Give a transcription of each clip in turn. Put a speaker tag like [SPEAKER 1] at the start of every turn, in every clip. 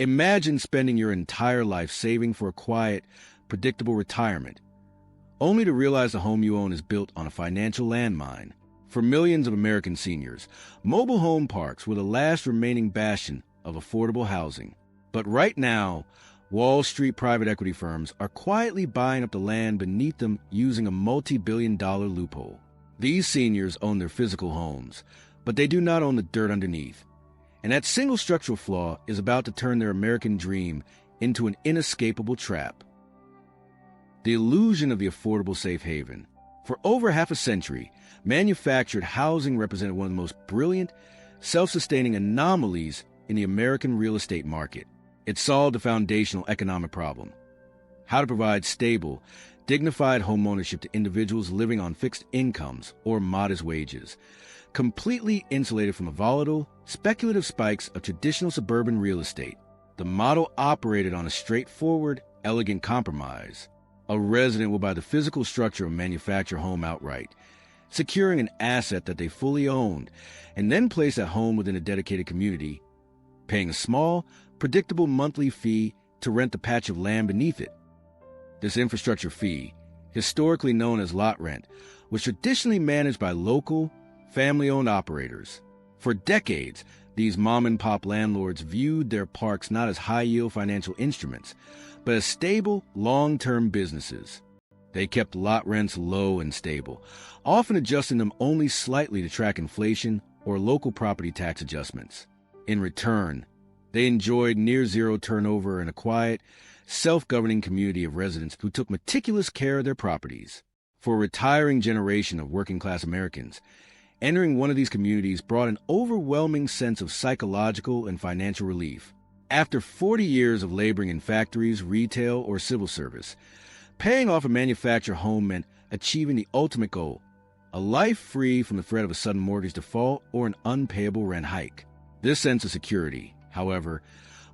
[SPEAKER 1] Imagine spending your entire life saving for a quiet, predictable retirement, only to realize the home you own is built on a financial landmine. For millions of American seniors, mobile home parks were the last remaining bastion of affordable housing. But right now, Wall Street private equity firms are quietly buying up the land beneath them using a multi-billion-dollar loophole. These seniors own their physical homes, but they do not own the dirt underneath. And that single structural flaw is about to turn their American dream into an inescapable trap. The illusion of the affordable safe haven. For over half a century, manufactured housing represented one of the most brilliant, self-sustaining anomalies in the American real estate market. It solved a foundational economic problem: how to provide stable, dignified homeownership to individuals living on fixed incomes or modest wages, completely insulated from the volatile, speculative spikes of traditional suburban real estate. The model operated on a straightforward, elegant compromise. A resident will buy the physical structure of a manufactured home outright, securing an asset that they fully owned, and then place that home within a dedicated community, paying a small, predictable monthly fee to rent the patch of land beneath it. This infrastructure fee, historically known as lot rent, was traditionally managed by local, family-owned operators. For decades, these mom-and-pop landlords viewed their parks not as high-yield financial instruments, but as stable, long-term businesses. They kept lot rents low and stable, often adjusting them only slightly to track inflation or local property tax adjustments. In return, they enjoyed near-zero turnover and a quiet, self-governing community of residents who took meticulous care of their properties. For a retiring generation of working-class Americans, entering one of these communities brought an overwhelming sense of psychological and financial relief. After 40 years of laboring in factories, retail, or civil service, paying off a manufactured home meant achieving the ultimate goal: a life free from the threat of a sudden mortgage default or an unpayable rent hike. This sense of security, however,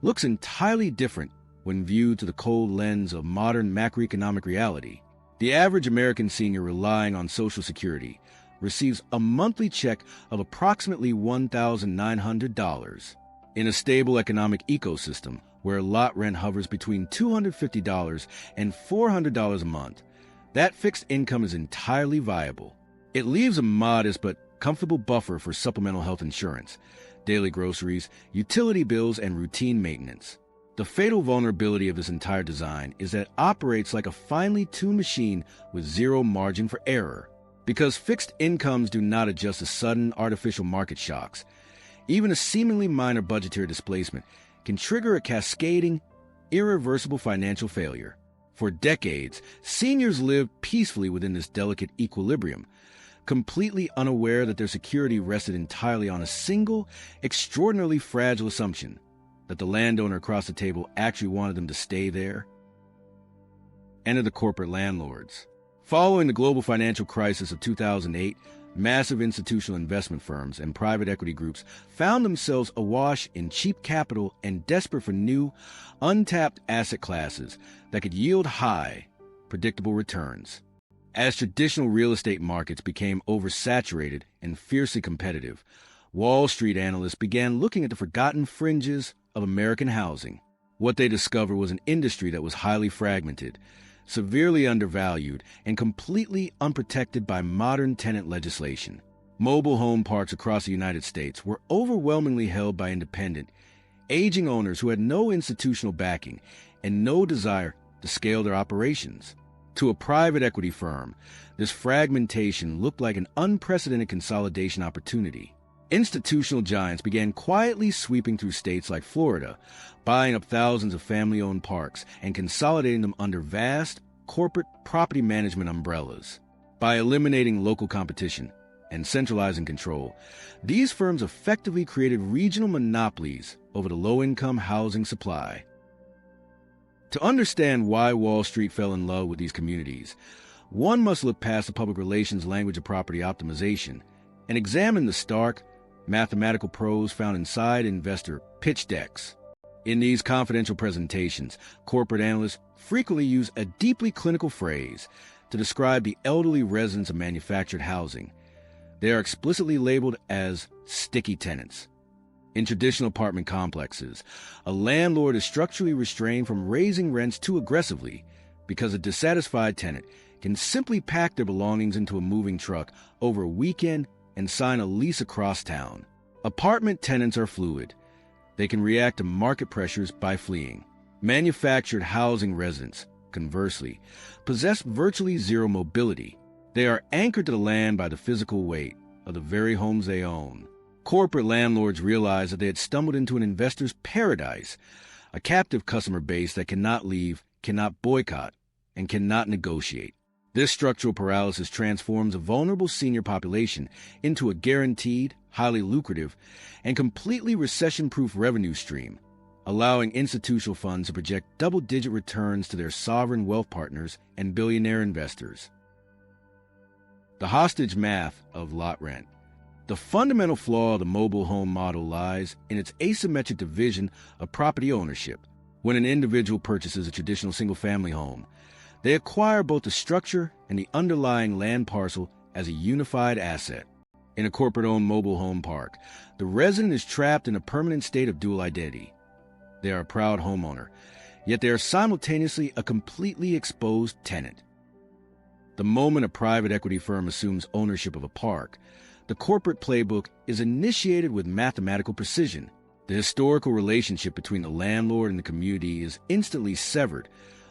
[SPEAKER 1] looks entirely different when viewed through the cold lens of modern macroeconomic reality. The average American senior relying on Social Security receives a monthly check of approximately $1,900. In a stable economic ecosystem where lot rent hovers between $250 and $400 a month, that fixed income is entirely viable. It leaves a modest but comfortable buffer for supplemental health insurance, daily groceries, utility bills, and routine maintenance. The fatal vulnerability of this entire design is that it operates like a finely tuned machine with zero margin for error. Because fixed incomes do not adjust to sudden artificial market shocks, even a seemingly minor budgetary displacement can trigger a cascading, irreversible financial failure. For decades, seniors lived peacefully within this delicate equilibrium, completely unaware that their security rested entirely on a single, extraordinarily fragile assumption: that the landowner across the table actually wanted them to stay there. Enter the corporate landlords. Following the global financial crisis of 2008, massive institutional investment firms and private equity groups found themselves awash in cheap capital and desperate for new, untapped asset classes that could yield high, predictable returns. As traditional real estate markets became oversaturated and fiercely competitive, Wall Street analysts began looking at the forgotten fringes of American housing. What they discovered was an industry that was highly fragmented, severely undervalued, and completely unprotected by modern tenant legislation. Mobile home parks across the United States were overwhelmingly held by independent, aging owners who had no institutional backing and no desire to scale their operations. To a private equity firm, this fragmentation looked like an unprecedented consolidation opportunity. Institutional giants began quietly sweeping through states like Florida, buying up thousands of family-owned parks and consolidating them under vast, corporate property management umbrellas. By eliminating local competition and centralizing control, these firms effectively created regional monopolies over the low-income housing supply. To understand why Wall Street fell in love with these communities, one must look past the public relations language of property optimization and examine the stark, mathematical prose found inside investor pitch decks. In these confidential presentations, corporate analysts frequently use a deeply clinical phrase to describe the elderly residents of manufactured housing. They are explicitly labeled as sticky tenants. In traditional apartment complexes, a landlord is structurally restrained from raising rents too aggressively because a dissatisfied tenant can simply pack their belongings into a moving truck over a weekend and sign a lease across town. Apartment tenants are fluid. They can react to market pressures by fleeing. Manufactured housing residents, conversely, possess virtually zero mobility. They are anchored to the land by the physical weight of the very homes they own. Corporate landlords realized that they had stumbled into an investor's paradise, a captive customer base that cannot leave, cannot boycott, and cannot negotiate. This structural paralysis transforms a vulnerable senior population into a guaranteed, highly lucrative, and completely recession-proof revenue stream, allowing institutional funds to project double-digit returns to their sovereign wealth partners and billionaire investors. The hostage math of lot rent. The fundamental flaw of the mobile home model lies in its asymmetric division of property ownership. When an individual purchases a traditional single-family home, they acquire both the structure and the underlying land parcel as a unified asset. In a corporate-owned mobile home park, the resident is trapped in a permanent state of dual identity. They are a proud homeowner, yet they are simultaneously a completely exposed tenant. The moment a private equity firm assumes ownership of a park, the corporate playbook is initiated with mathematical precision. The historical relationship between the landlord and the community is instantly severed,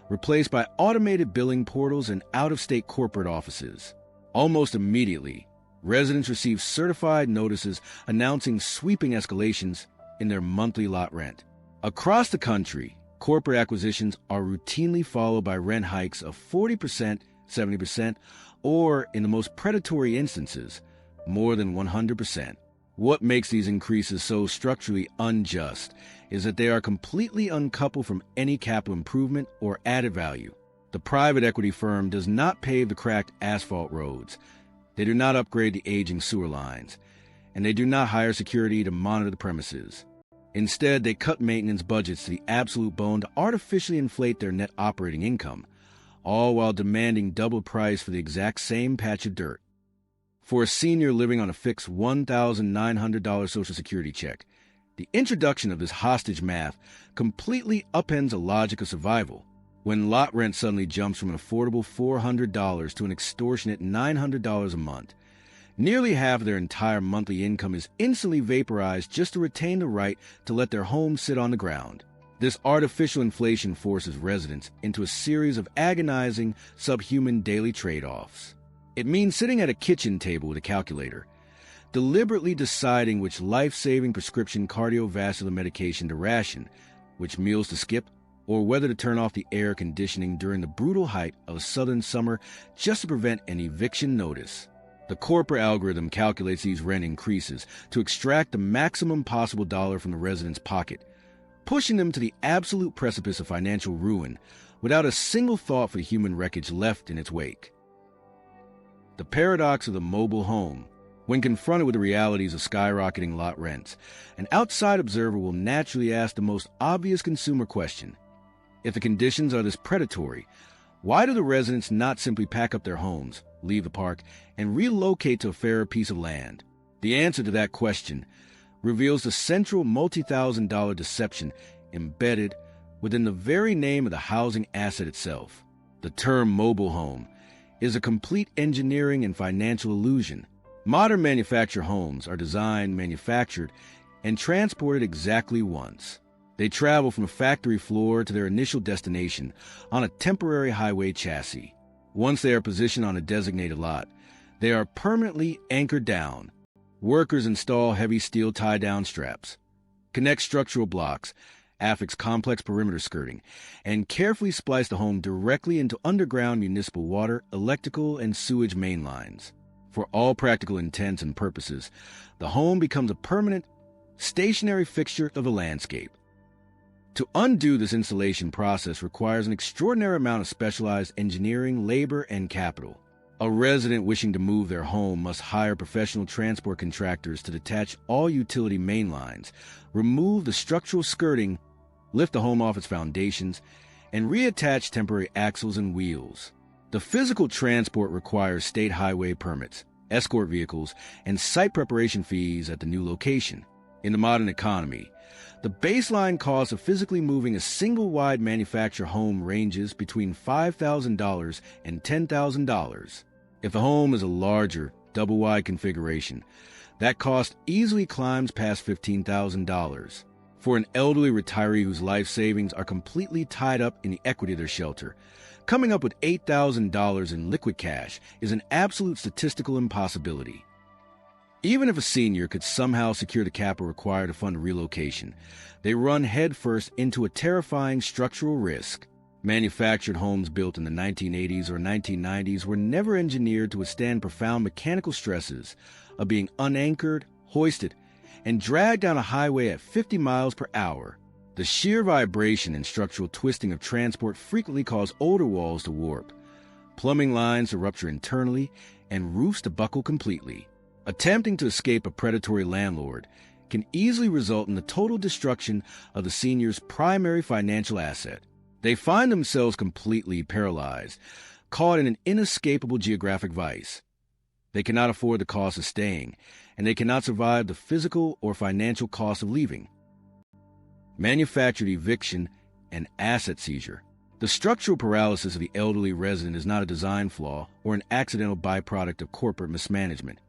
[SPEAKER 1] replaced by automated billing portals and out-of-state corporate offices. Almost immediately, residents receive certified notices announcing sweeping escalations in their monthly lot rent. Across the country, corporate acquisitions are routinely followed by rent hikes of 40%, 70%, or, in the most predatory instances, more than 100%. What makes these increases so structurally unjust is that they are completely uncoupled from any capital improvement or added value. The private equity firm does not pave the cracked asphalt roads, they do not upgrade the aging sewer lines, and they do not hire security to monitor the premises. Instead, they cut maintenance budgets to the absolute bone to artificially inflate their net operating income, all while demanding double price for the exact same patch of dirt. For a senior living on a fixed $1,900 Social Security check, the introduction of this hostage math completely upends the logic of survival. When lot rent suddenly jumps from an affordable $400 to an extortionate $900 a month, nearly half of their entire monthly income is instantly vaporized just to retain the right to let their home sit on the ground. This artificial inflation forces residents into a series of agonizing, subhuman daily trade-offs. It means sitting at a kitchen table with a calculator, deliberately deciding which life-saving prescription cardiovascular medication to ration, which meals to skip, or whether to turn off the air conditioning during the brutal height of a southern summer just to prevent an eviction notice. The corporate algorithm calculates these rent increases to extract the maximum possible dollar from the resident's pocket, pushing them to the absolute precipice of financial ruin without a single thought for the human wreckage left in its wake. The paradox of the mobile home. When confronted with the realities of skyrocketing lot rents, an outside observer will naturally ask the most obvious consumer question. If the conditions are this predatory, why do the residents not simply pack up their homes, leave the park, and relocate to a fairer piece of land? The answer to that question reveals the central multi-thousand-dollar deception embedded within the very name of the housing asset itself. The term mobile home is a complete engineering and financial illusion. Modern manufactured homes are designed, manufactured, and transported exactly once. They travel from the factory floor to their initial destination on a temporary highway chassis. Once they are positioned on a designated lot, they are permanently anchored down. Workers install heavy steel tie-down straps, connect structural blocks, affix complex perimeter skirting, and carefully splice the home directly into underground municipal water, electrical, and sewage main lines. For all practical intents and purposes, the home becomes a permanent, stationary fixture of the landscape. To undo this installation process requires an extraordinary amount of specialized engineering, labor, and capital. A resident wishing to move their home must hire professional transport contractors to detach all utility main lines, remove the structural skirting, lift the home off its foundations, and reattach temporary axles and wheels. The physical transport requires state highway permits, escort vehicles, and site preparation fees at the new location. In the modern economy, the baseline cost of physically moving a single-wide manufactured home ranges between $5,000 and $10,000. If the home is a larger, double-wide configuration, that cost easily climbs past $15,000. For an elderly retiree whose life savings are completely tied up in the equity of their shelter, coming up with $8,000 in liquid cash is an absolute statistical impossibility. Even if a senior could somehow secure the capital required to fund a relocation, they run headfirst into a terrifying structural risk. Manufactured homes built in the 1980s or 1990s were never engineered to withstand profound mechanical stresses of being unanchored, hoisted, and dragged down a highway at 50 miles per hour. The sheer vibration and structural twisting of transport frequently cause older walls to warp, plumbing lines to rupture internally, and roofs to buckle completely. Attempting to escape a predatory landlord can easily result in the total destruction of the senior's primary financial asset. They find themselves completely paralyzed, caught in an inescapable geographic vice. They cannot afford the cost of staying, and they cannot survive the physical or financial cost of leaving. Manufactured eviction and asset seizure. The structural paralysis of the elderly resident is not a design flaw or an accidental byproduct of corporate mismanagement.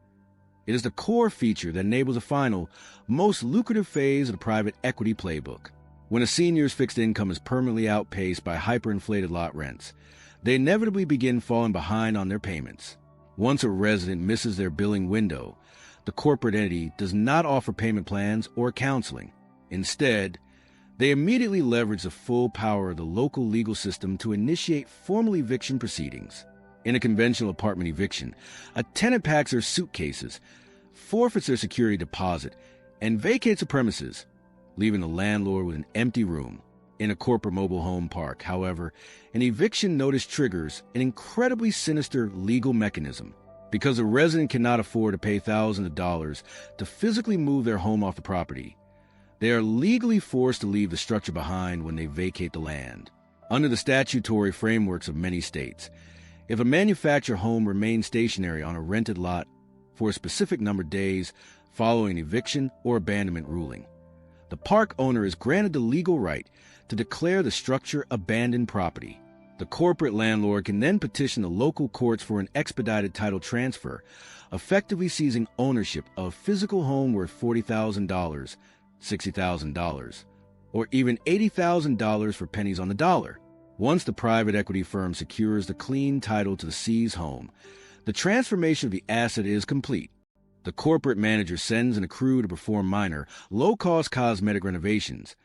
[SPEAKER 1] It is the core feature that enables the final, most lucrative phase of the private equity playbook. When a senior's fixed income is permanently outpaced by hyperinflated lot rents, they inevitably begin falling behind on their payments. Once a resident misses their billing window, the corporate entity does not offer payment plans or counseling. Instead, they immediately leverage the full power of the local legal system to initiate formal eviction proceedings. In a conventional apartment eviction, a tenant packs their suitcases, forfeits their security deposit, and vacates the premises, leaving the landlord with an empty room. In a corporate mobile home park, however, an eviction notice triggers an incredibly sinister legal mechanism. Because a resident cannot afford to pay thousands of dollars to physically move their home off the property, they are legally forced to leave the structure behind when they vacate the land. Under the statutory frameworks of many states, if a manufactured home remains stationary on a rented lot for a specific number of days following an eviction or abandonment ruling, the park owner is granted the legal right to declare the structure abandoned property. The corporate landlord can then petition the local courts for an expedited title transfer, effectively seizing ownership of a physical home worth $40,000, $60,000, or even $80,000 for pennies on the dollar. Once the private equity firm secures the clean title to the seized home, the transformation of the asset is complete. The corporate manager sends in a crew to perform minor, low-cost cosmetic renovations,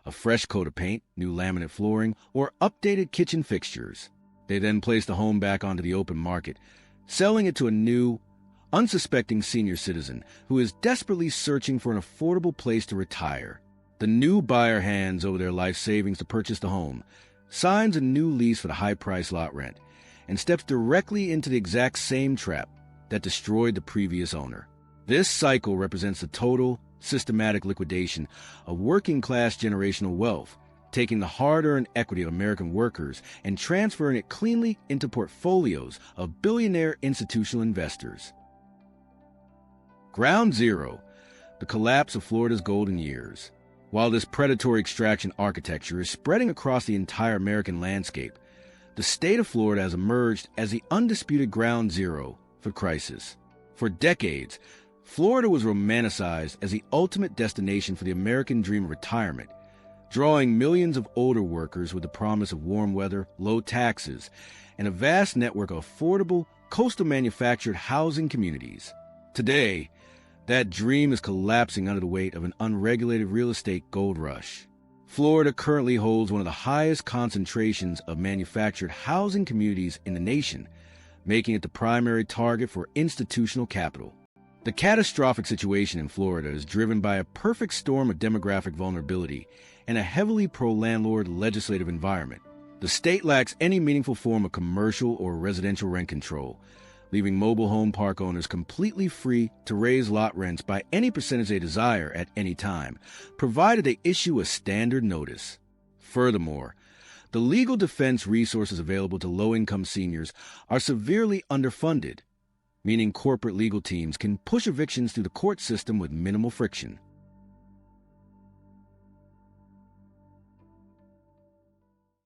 [SPEAKER 1] a fresh coat of paint, new laminate flooring, or updated kitchen fixtures. They then place the home back onto the open market, selling it to a new, unsuspecting senior citizen who is desperately searching for an affordable place to retire. The new buyer hands over their life savings to purchase the home, signs a new lease for the high-priced lot rent, and steps directly into the exact same trap that destroyed the previous owner. This cycle represents the total, systematic liquidation of working-class generational wealth, taking the hard-earned equity of American workers and transferring it cleanly into portfolios of billionaire institutional investors. Ground Zero, the collapse of Florida's golden years. While this predatory extraction architecture is spreading across the entire American landscape, the state of Florida has emerged as the undisputed ground zero for crisis. For decades, Florida was romanticized as the ultimate destination for the American dream of retirement, drawing millions of older workers with the promise of warm weather, low taxes, and a vast network of affordable, coastal manufactured housing communities. Today, that dream is collapsing under the weight of an unregulated real estate gold rush. Florida currently holds one of the highest concentrations of manufactured housing communities in the nation, making it the primary target for institutional capital. The catastrophic situation in Florida is driven by a perfect storm of demographic vulnerability and a heavily pro-landlord legislative environment. The state lacks any meaningful form of commercial or residential rent control, leaving mobile home park owners completely free to raise lot rents by any percentage they desire at any time, provided they issue a standard notice. Furthermore, the legal defense resources available to low-income seniors are severely underfunded, meaning corporate legal teams can push evictions through the court system with minimal friction.